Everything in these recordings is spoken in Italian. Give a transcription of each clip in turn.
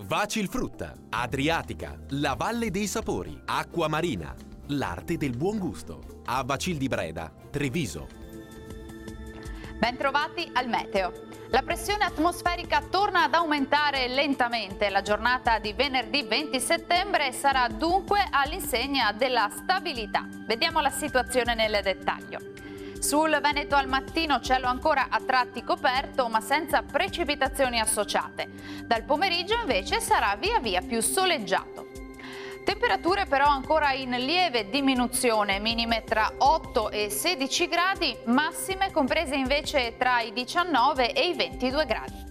Vacilfrutta, Adriatica, la Valle dei Sapori, Acqua Marina, l'arte del buon gusto. A Vacil di Breda, Treviso. Bentrovati al meteo. La pressione atmosferica torna ad aumentare lentamente. La giornata di venerdì 20 settembre sarà dunque all'insegna della stabilità. Vediamo la situazione nel dettaglio. Sul Veneto al mattino cielo ancora a tratti coperto ma senza precipitazioni associate. Dal pomeriggio invece sarà via via più soleggiato. Temperature però ancora in lieve diminuzione, minime tra 8 e 16 gradi, massime comprese invece tra i 19 e i 22 gradi.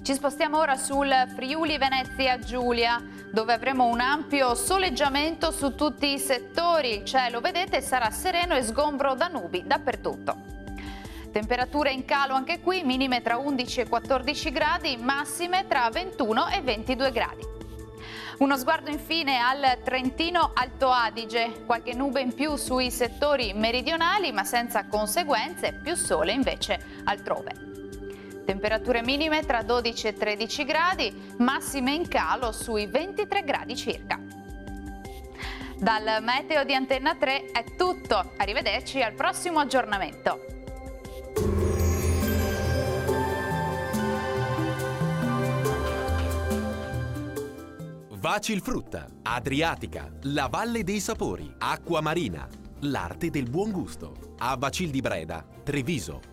Ci spostiamo ora sul Friuli Venezia Giulia, dove avremo un ampio soleggiamento su tutti i settori. Il cielo, vedete, sarà sereno e sgombro da nubi dappertutto. Temperature in calo anche qui, minime tra 11 e 14 gradi, massime tra 21 e 22 gradi. Uno sguardo infine al Trentino Alto Adige, qualche nube in più sui settori meridionali ma senza conseguenze, più sole invece altrove. Temperature minime tra 12 e 13 gradi, massime in calo sui 23 gradi circa. Dal meteo di Antenna 3 è tutto, arrivederci al prossimo aggiornamento. Vacilfrutta, Adriatica, la Valle dei Sapori, Acqua Marina, l'arte del buon gusto. A Vacil di Breda, Treviso.